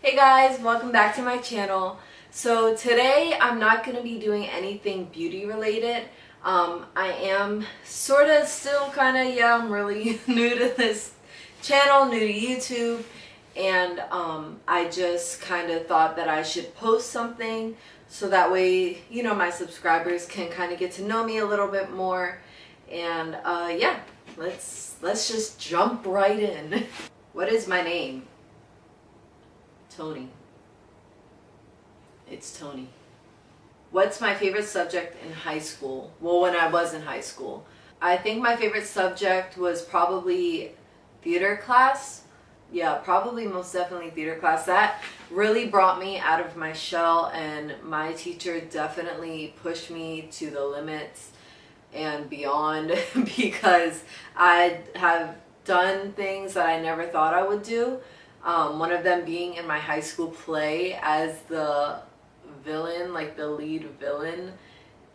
Hey guys, welcome back to my channel. So today I'm not going to be doing anything beauty related. I am sort of still kind of, I'm really new to this channel, new to YouTube, and I just kind of thought that I should post something so that way, my subscribers can kind of get to know me a little bit more. And yeah, let's just jump right in. What is my name? Tony. It's Tony. What's my favorite subject in high school? Well, when I was in high school, I think my favorite subject was probably theater class. Yeah, probably most definitely theater class. That really brought me out of my shell, and my teacher definitely pushed me to the limits and beyond because I have done things that I never thought I would do. One of them being in my high school play as the villain, like the lead villain.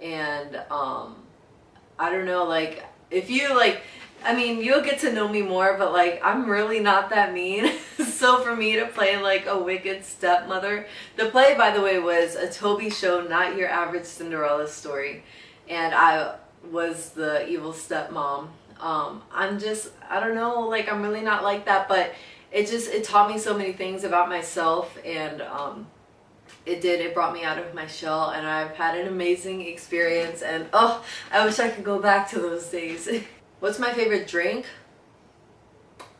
And I don't know, like, if you you'll get to know me more, but like, I'm really not that mean. So for me to play like a wicked stepmother, the play, by the way, was a Toby show, Not Your Average Cinderella Story, and I was the evil stepmom. I don't know, like, I'm really not like that, but it taught me so many things about myself, and it brought me out of my shell, and I've had an amazing experience, and oh, I wish I could go back to those days. What's my favorite drink?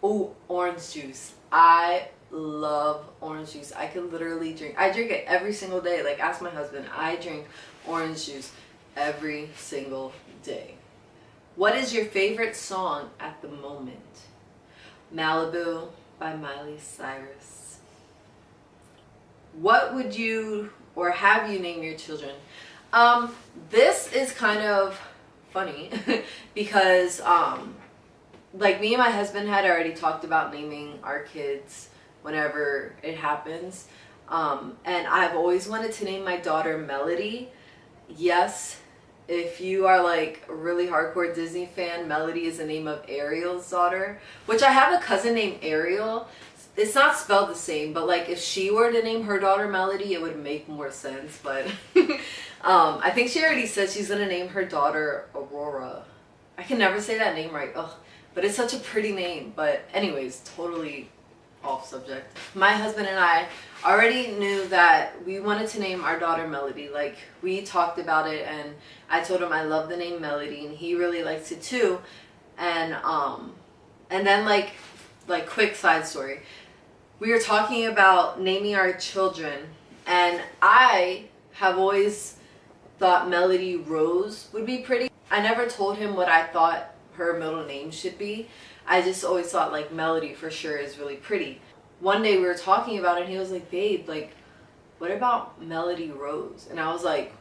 Oh, orange juice. I love orange juice. I could literally I drink it every single day. Like, ask my husband. I drink orange juice every single day. What is your favorite song at the moment? Malibu by Miley Cyrus. What would you or have you name your children? This is kind of funny because like, me and my husband had already talked about naming our kids whenever it happens. And I've always wanted to name my daughter Melody. Yes, if you are like a really hardcore Disney fan, Melody is the name of Ariel's daughter, which I have a cousin named Ariel. It's not spelled the same, but like, if she were to name her daughter Melody, it would make more sense. But I think she already said she's gonna name her daughter Aurora. I can never say that name right. Ugh, but it's such a pretty name. But anyways, totally off subject. My husband and I already knew that we wanted to name our daughter Melody. Like, we talked about it, and I told him I love the name Melody, and he really likes it too. And then like quick side story. We were talking about naming our children, and I have always thought Melody Rose would be pretty. I never told him what I thought her middle name should be. I just always thought like Melody for sure is really pretty. One day we were talking about it, and he was like, babe, like, what about Melody Rose? And I was like,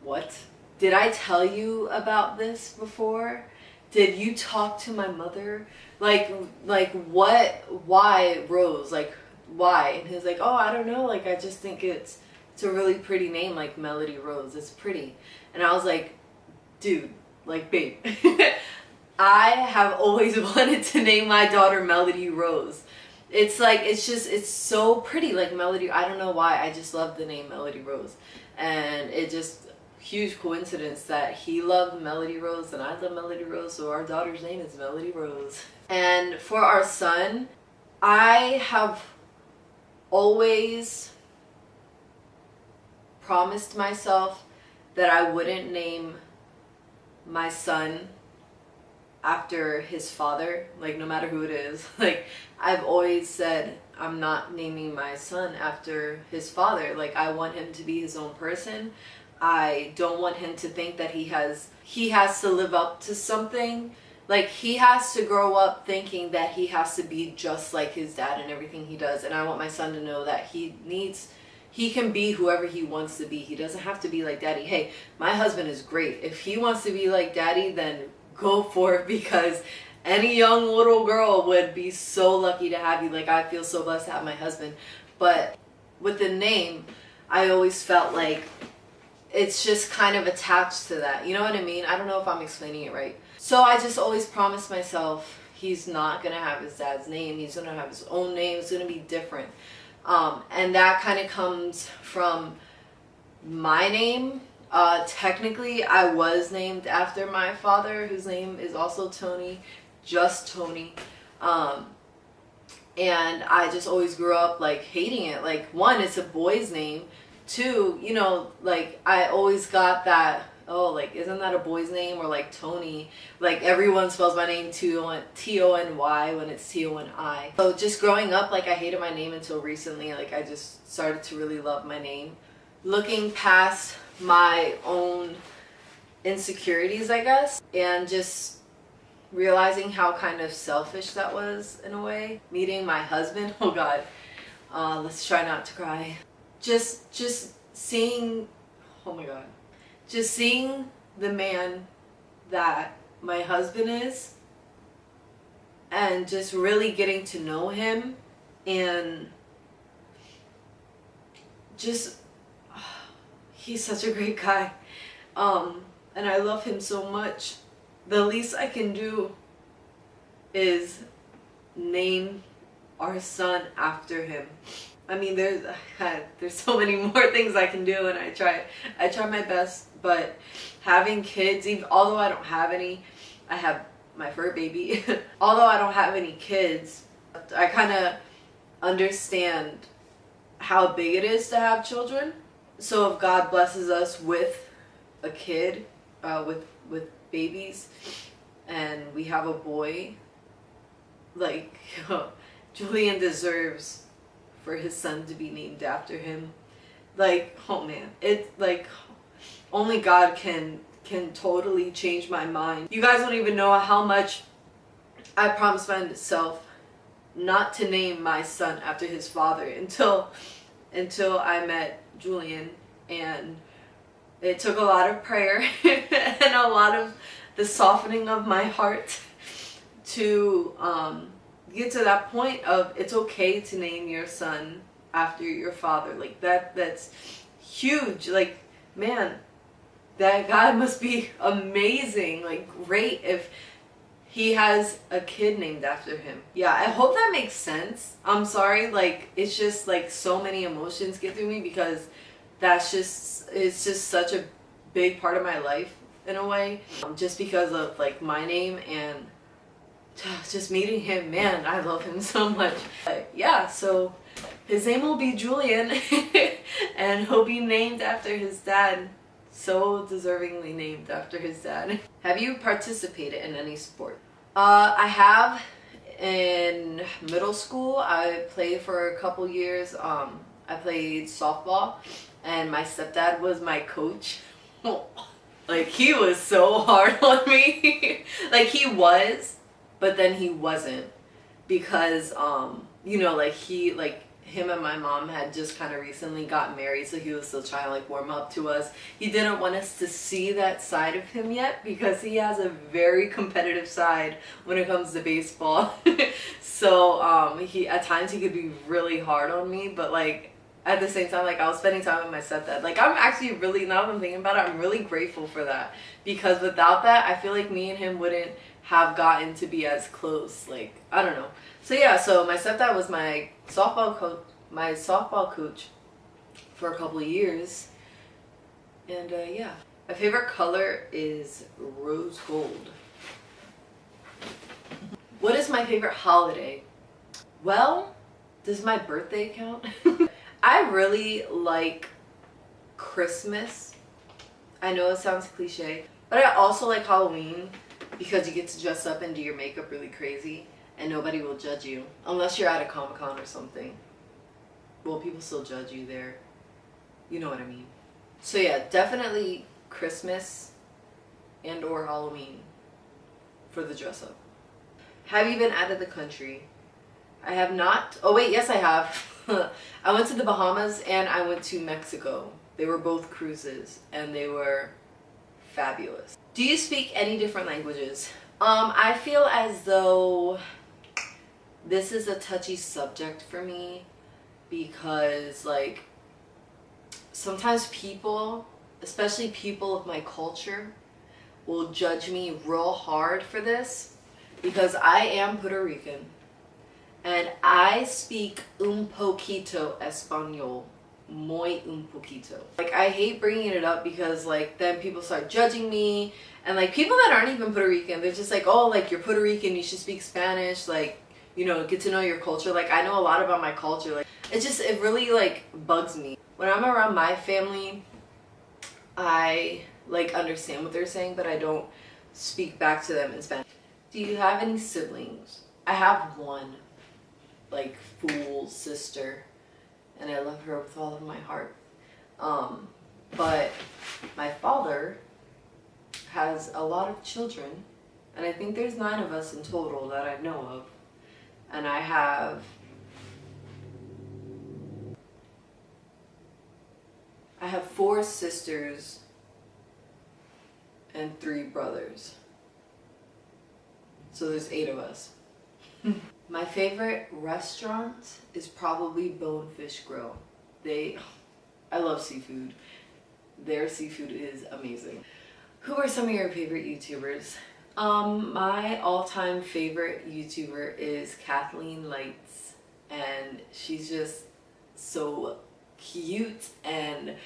what? Did I tell you about this before? Did you talk to my mother? Like what? Why Rose? Like, why? And he was like, oh, I don't know. Like, I just think it's a really pretty name, like Melody Rose. It's pretty. And I was like, dude, like, babe, I have always wanted to name my daughter Melody Rose. It's like, it's so pretty, like Melody. I don't know why. I just love the name Melody Rose. And it just, huge coincidence that he loved Melody Rose and I love Melody Rose, so our daughter's name is Melody Rose. And for our son, I have always promised myself that I wouldn't name my son after his father, like, no matter who it is. Like, I've always said I'm not naming my son after his father. Like, I want him to be his own person. I don't want him to think that he has to live up to something. Like, he has to grow up thinking that he has to be just like his dad in everything he does. And I want my son to know that he can be whoever he wants to be. He doesn't have to be like daddy. Hey, my husband is great. If he wants to be like daddy, then go for it, because any young little girl would be so lucky to have you. Like, I feel so blessed to have my husband. But with the name, I always felt like it's just kind of attached to that. You know what I mean? I don't know if I'm explaining it right. So I just always promised myself he's not going to have his dad's name. He's going to have his own name. It's going to be different. And that kind of comes from my name. Technically, I was named after my father, whose name is also Tony, just Tony. And I just always grew up like hating it. Like, one, it's a boy's name. Two, you know, like I always got that, oh, like, isn't that a boy's name? Or like Tony, like everyone spells my name Tony when it's Toni. So just growing up, like I hated my name until recently. Like I just started to really love my name. Looking past my own insecurities, I guess, and just realizing how kind of selfish that was in a way. Meeting my husband, oh God, let's try not to cry. Just seeing, oh my God, just seeing the man that my husband is, and just really getting to know him, and just, he's such a great guy, and I love him so much. The least I can do is name our son after him. I mean, there's so many more things I can do, and I try my best. But having kids, even although I don't have any, I have my fur baby. Although I don't have any kids, I kind of understand how big it is to have children. So if God blesses us with a kid, with babies, and we have a boy, like Julian deserves for his son to be named after him. Like, oh man, it's like only God can totally change my mind. You guys don't even know how much I promised myself not to name my son after his father until I met Julian, and it took a lot of prayer and a lot of the softening of my heart to get to that point of it's okay to name your son after your father. Like that's huge. Like, man, that guy must be amazing, like great if he has a kid named after him. Yeah, I hope that makes sense. I'm sorry, like it's just like so many emotions get through me because it's just such a big part of my life in a way, just because of like my name and just meeting him. Man, I love him so much. But yeah, so his name will be Julian and he'll be named after his dad, so deservingly named after his dad. Have you participated in any sport? I have. In middle school, I played for a couple years. I played softball, and my stepdad was my coach. Like, he was so hard on me. Like, he was, but then he wasn't, because you know, like him and my mom had just kind of recently got married, so he was still trying to like warm up to us. He didn't want us to see that side of him yet, because he has a very competitive side when it comes to baseball. So he at times he could be really hard on me, but like at the same time, like I was spending time with my stepdad. Like, I'm actually really, now that I'm thinking about it, I'm really grateful for that, because without that, I feel like me and him wouldn't have gotten to be as close. Like, I don't know. So yeah, so my stepdad was my softball coach for a couple of years, and yeah. My favorite color is rose gold. What is my favorite holiday? Well, does my birthday count? I really like Christmas. I know it sounds cliche, but I also like Halloween, because you get to dress up and do your makeup really crazy and nobody will judge you unless you're at a Comic-Con or something. Well, people still judge you there. You know what I mean. So yeah, definitely Christmas and or Halloween for the dress up. Have you been out of the country? I have not. Oh wait, yes I have. I went to the Bahamas and I went to Mexico. They were both cruises and they were fabulous. Do you speak any different languages? I feel as though this is a touchy subject for me, because like sometimes people, especially people of my culture, will judge me real hard for this, because I am Puerto Rican And I speak un poquito español. Muy un poquito. Like, I hate bringing it up because, like, then people start judging me. And, like, people that aren't even Puerto Rican, they're just like, oh, like, you're Puerto Rican, you should speak Spanish. Like, you know, get to know your culture. Like, I know a lot about my culture. Like, it really, like, bugs me. When I'm around my family, I, like, understand what they're saying, but I don't speak back to them in Spanish. Do you have any siblings? I have one, like, full sister, and I love her with all of my heart. But my father has a lot of children, and I think there's 9 of us in total that I know of. And I have I have 4 sisters and 3 brothers. So there's 8 of us. My favorite restaurant is probably Bonefish Grill. I love seafood. Their seafood is amazing. Who are some of your favorite YouTubers? My all-time favorite YouTuber is Kathleen Lights, and she's just so cute and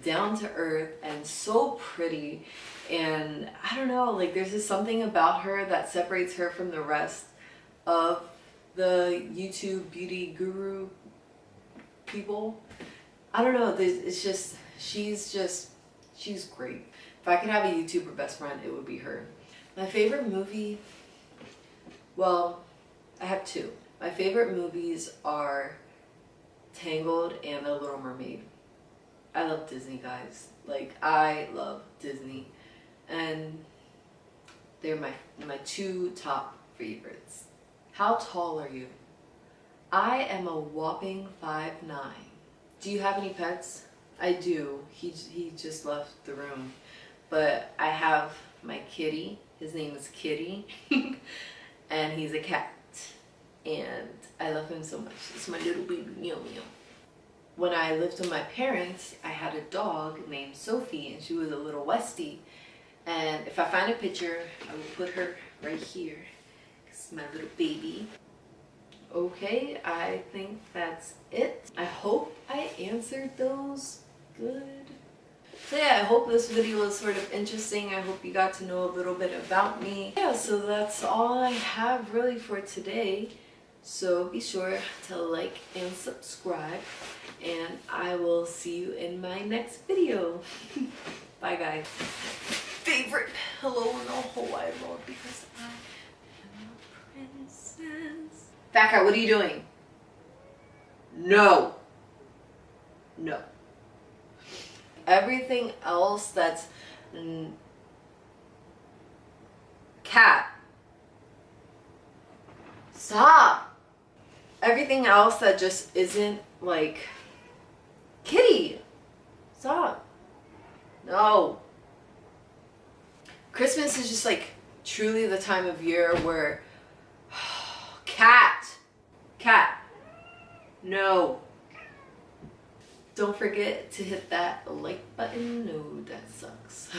down to earth and so pretty. And I don't know, like, there's just something about her that separates her from the rest of the YouTube beauty guru people. I don't know, she's great. If I could have a YouTuber best friend, it would be her. My favorite movie, well, I have 2. My favorite movies are Tangled and The Little Mermaid. I love Disney, guys. Like, I love Disney. And they're my 2 top favorites. How tall are you? I am a whopping 5'9". Do you have any pets? I do. He just left the room. But I have my kitty. His name is Kitty. And he's a cat. And I love him so much. It's my little baby meow meow. When I lived with my parents, I had a dog named Sophie, and she was a little Westie. And if I find a picture, I will put her right here. It's my little baby. Okay, I think that's it. I hope I answered those good. So yeah, I hope this video was sort of interesting. I hope you got to know a little bit about me. Yeah, so that's all I have really for today. So be sure to like and subscribe, and I will see you in my next video. Bye, guys. Favorite pillow in the whole wide world because I am a princess. Fat cat, what are you doing? No. No. Everything else that's cat. Stop. Everything else that just isn't like kitty. Stop. No. Christmas is just like truly the time of year where cat. No. Don't forget to hit that like button. No, that sucks.